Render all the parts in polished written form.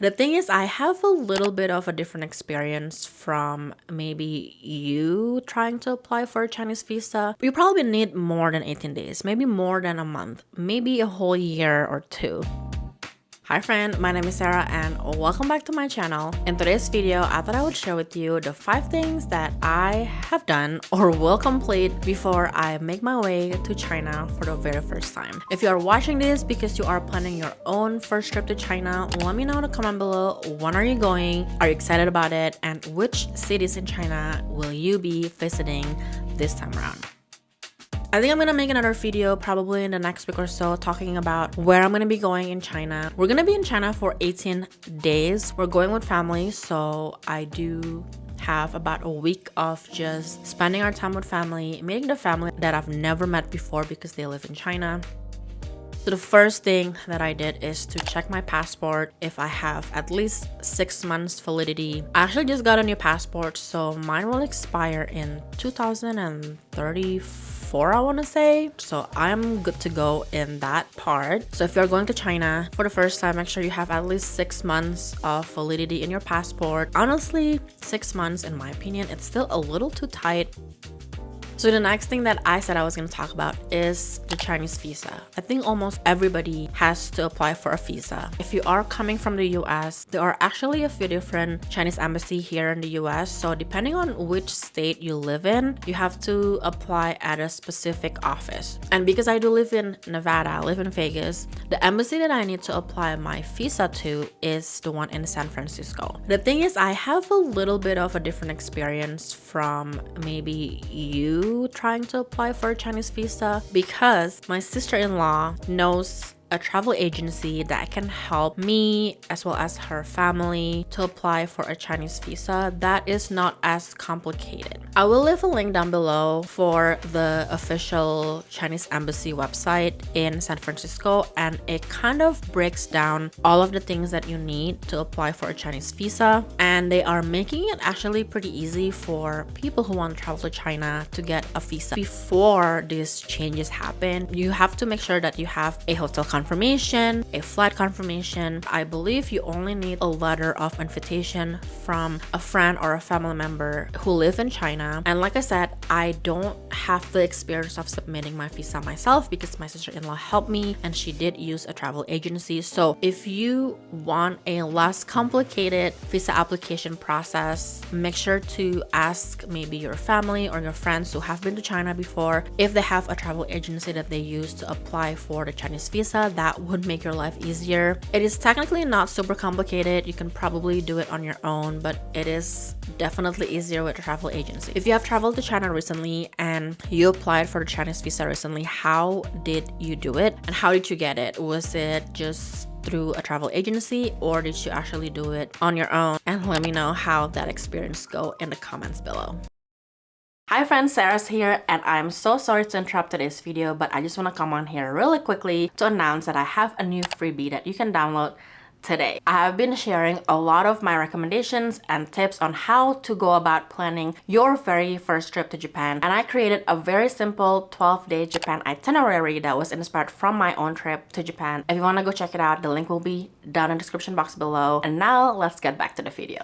The thing is, I have a little bit of a different experience from maybe you trying to apply for a Chinese visa. You probably need more than 18 days, maybe more than a month, maybe a whole year or two. Hi friend, my name is Sarah and welcome back to my channel. In today's video, I thought I would share with you the 5 things that I have done or will complete before I make my way to China for the very first time. If you are watching this because you are planning your own first trip to China, let me know in the comment below, when are you going, are you excited about it, and which cities in China will you be visiting this time around. I think I'm gonna make another video probably in the next week or so talking about where I'm gonna be going in China. We're gonna be in China for 18 days. We're going with family, so I do have about a week of just spending our time with family, meeting the family that I've never met before because they live in China. So the first thing that I did is to check my passport if I have at least 6 months validity. I actually just got a new passport, so mine will expire in 2034, I want to say. So I'm good to go in that part. So if you're going to China for the first time, make sure you have at least 6 months of validity in your passport. Honestly, 6 months, in my opinion, it's still a little too tight. So the next thing that I said I was going to talk about is the Chinese visa. I think almost everybody has to apply for a visa. If you are coming from the US, there are actually a few different Chinese embassy here in the US. So depending on which state you live in, you have to apply at a specific office. And because I do live in Nevada, I live in Vegas, the embassy that I need to apply my visa to is the one in San Francisco. The thing is, I have a little bit of a different experience from maybe you trying to apply for a Chinese visa because my sister-in-law knows a travel agency that can help me as well as her family to apply for a Chinese visa that is not as complicated. I will leave a link down below for the official Chinese embassy website in San Francisco, and it kind of breaks down all of the things that you need to apply for a Chinese visa, and they are making it actually pretty easy for people who want to travel to China to get a visa. Before these changes happen, you have to make sure that you have a hotel confirmation, a flight confirmation. I believe you only need a letter of invitation from a friend or a family member who live in China. And like I said, I don't have the experience of submitting my visa myself because my sister-in-law helped me and she did use a travel agency. So if you want a less complicated visa application process, make sure to ask maybe your family or your friends who have been to China before if they have a travel agency that they use to apply for the Chinese visa. That would make your life easier. It is technically not super complicated. You can probably do it on your own, but it is definitely easier with a travel agency. If you have traveled to China recently and you applied for the Chinese visa recently, how did you do it and how did you get it? Was it just through a travel agency or did you actually do it on your own? And let me know how that experience go in the comments below. Hi friends, Sarah's here and I'm so sorry to interrupt today's video, but I just want to come on here really quickly to announce that I have a new freebie that you can download today. I have been sharing a lot of my recommendations and tips on how to go about planning your very first trip to Japan, and I created a very simple 12-day Japan itinerary that was inspired from my own trip to Japan. If you want to go check it out, the link will be down in the description box below. And now let's get back to the video.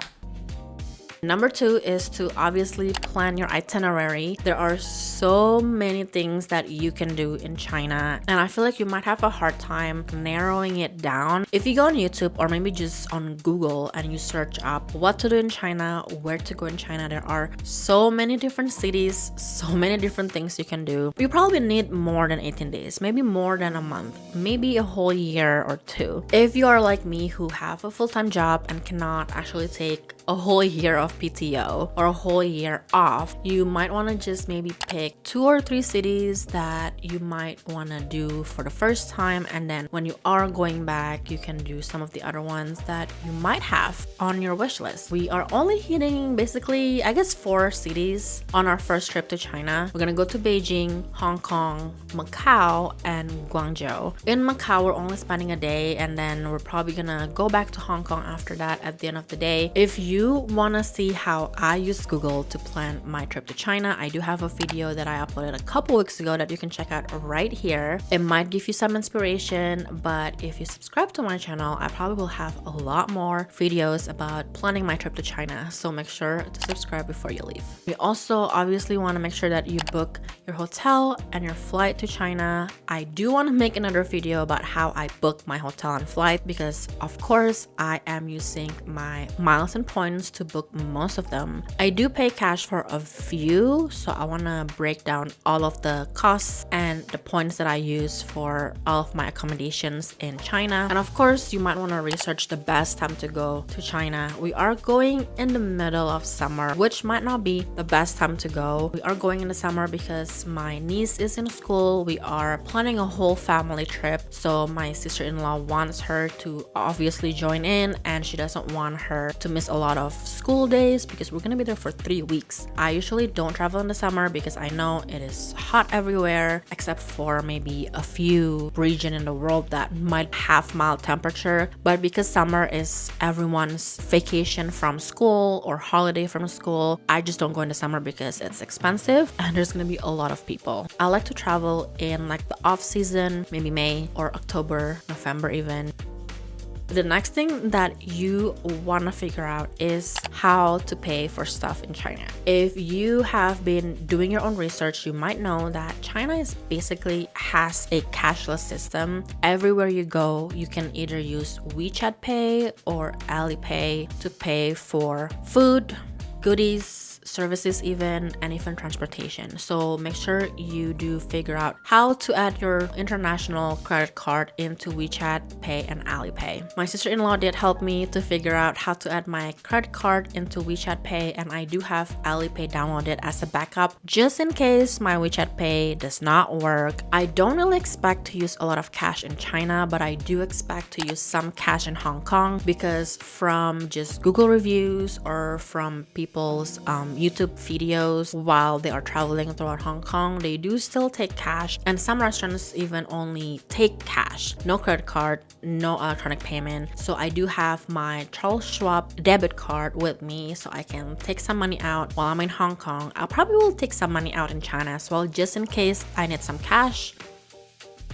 Number 2 is to obviously plan your itinerary. There are so many things that you can do in China, and I feel like you might have a hard time narrowing it down. If you go on YouTube or maybe just on Google and you search up what to do in China, where to go in China, there are so many different cities, so many different things you can do. You probably need more than 18 days, maybe more than a month, maybe a whole year or two. If you are like me who have a full-time job and cannot actually take a whole year of PTO or a whole year off, you might want to just maybe pick 2 or 3 cities that you might want to do for the first time, and then when you are going back, you can do some of the other ones that you might have on your wish list. We are only hitting basically, I guess, 4 cities on our first trip to China. We're gonna go to Beijing, Hong Kong, Macau, and Guangzhou. In Macau, we're only spending a day, and then we're probably gonna go back to Hong Kong after that at the end of the day. If you you want to see how I use Google to plan my trip to China, I do have a video that I uploaded a couple weeks ago that you can check out right here. It might give you some inspiration, but if you subscribe to my channel, I probably will have a lot more videos about planning my trip to China, so make sure to subscribe before you leave. You also obviously want to make sure that you book your hotel and your flight to China. I do want to make another video about how I book my hotel and flight because of course I am using my miles and points to book most of them. I do pay cash for a few, so I want to break down all of the costs and the points that I use for all of my accommodations in China. And of course you might want to research the best time to go to China. We are going in the middle of summer, which might not be the best time to go. We are going in the summer because my niece is in school. We are planning a whole family trip, so my sister-in-law wants her to obviously join in, and she doesn't want her to miss a lot of school days because we're gonna be there for 3 weeks. I usually don't travel in the summer because I know it is hot everywhere except for maybe a few regions in the world that might have mild temperature, but because summer is everyone's vacation from school or holiday from school, I just don't go in the summer because it's expensive and there's gonna be a lot of people. I like to travel in like the off season, maybe May or October, November even. The next thing that you want to figure out is how to pay for stuff in China. If you have been doing your own research, you might know that China is basically has a cashless system. Everywhere you go, you can either use WeChat Pay or Alipay to pay for food, goodies, services even, and even transportation. So make sure you do figure out how to add your international credit card into WeChat Pay and Alipay. My sister-in-law did help me to figure out how to add my credit card into WeChat Pay, and I do have Alipay downloaded as a backup just in case my WeChat Pay does not work. I don't really expect to use a lot of cash in China, but I do expect to use some cash in Hong Kong because from just Google reviews or from people's YouTube videos while they are traveling throughout Hong Kong, they do still take cash, and some restaurants even only take cash, no credit card, no electronic payment. So I do have my Charles Schwab debit card with me so I can take some money out while I'm in Hong Kong. I probably will take some money out in China as well just in case I need some cash.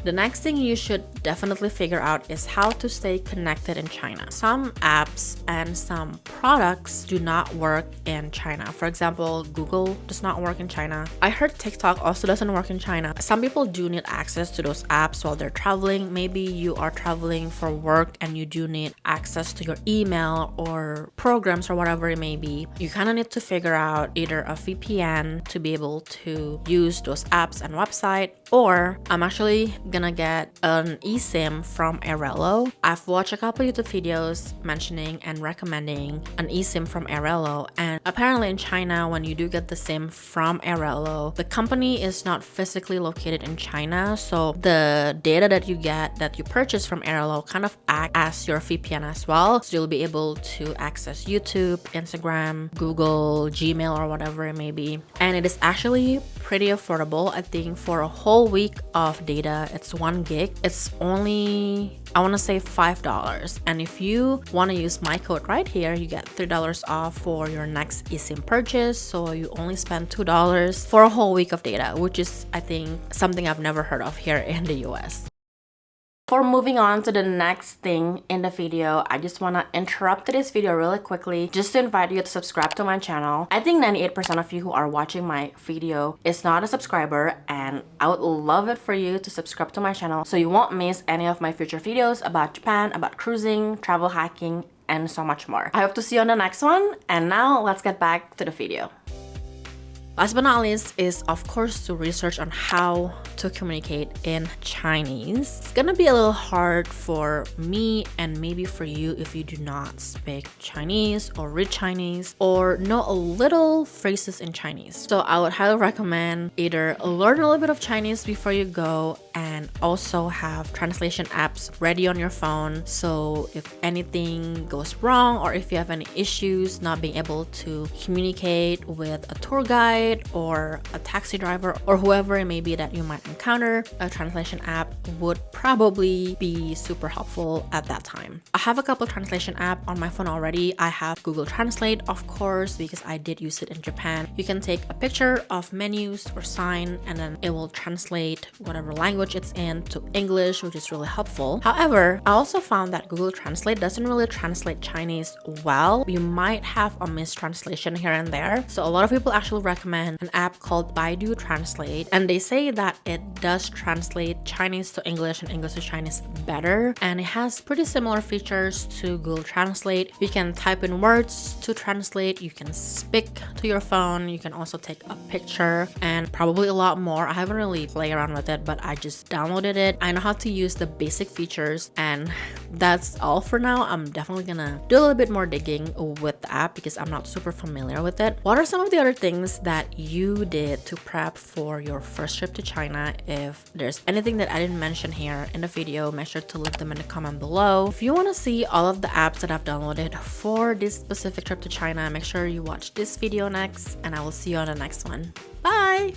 The next thing you should definitely figure out is how to stay connected in China. Some apps and some products do not work in China. For example, Google does not work in China. I heard TikTok also doesn't work in China. Some people do need access to those apps while they're traveling. Maybe you are traveling for work and you do need access to your email or programs or whatever it may be. You kind of need to figure out either a VPN to be able to use those apps and website, or I'm actually gonna get an eSIM from Airelo. I've watched a couple YouTube videos mentioning and recommending an eSIM from Airelo, and apparently in China, when you do get the SIM from Airelo, the company is not physically located in China, so the data that you get that you purchase from Airelo kind of act as your VPN as well, so you'll be able to access YouTube, Instagram, Google, Gmail, or whatever it may be. And it is actually pretty affordable. I think for a whole week of data, it's 1 gig. It's only, I want to say $5. And if you want to use my code right here, you get $3 off for your next eSIM purchase. So you only spend $2 for a whole week of data, which is, I think, something I've never heard of here in the US. Before moving on to the next thing in the video, I just want to interrupt this video really quickly just to invite you to subscribe to my channel. I think 98% of you who are watching my video is not a subscriber, and I would love it for you to subscribe to my channel so you won't miss any of my future videos about Japan, about cruising, travel hacking, and so much more. I hope to see you on the next one, and now let's get back to the video. Last but not least is, of course, to research on how to communicate in Chinese. It's gonna be a little hard for me and maybe for you if you do not speak Chinese or read Chinese or know a little phrases in Chinese. So I would highly recommend either learn a little bit of Chinese before you go and also have translation apps ready on your phone. So if anything goes wrong or if you have any issues not being able to communicate with a tour guide Translate or a taxi driver or whoever it may be that you might encounter, a translation app would probably be super helpful at that time. I have a couple translation apps on my phone already. I have Google Translate, of course, because I did use it in Japan. You can take a picture of menus or sign and then it will translate whatever language it's in to English, which is really helpful. However, I also found that Google Translate doesn't really translate Chinese well. You might have a mistranslation here and there. So a lot of people actually recommend an app called Baidu Translate, and they say that it does translate Chinese to English and English to Chinese better, and it has pretty similar features to Google Translate. You can type in words to translate, you can speak to your phone, you can also take a picture, and probably a lot more. I haven't really played around with it, but I just downloaded it. I know how to use the basic features, and that's all for now. I'm definitely gonna do a little bit more digging with the app because I'm not super familiar with it. What are some of the other things that you did to prep for your first trip to China? If there's anything that I didn't mention here in the video, make sure to leave them in the comment below. If you want to see all of the apps that I've downloaded for this specific trip to China, make sure you watch this video next, and I will see you on the next one. Bye!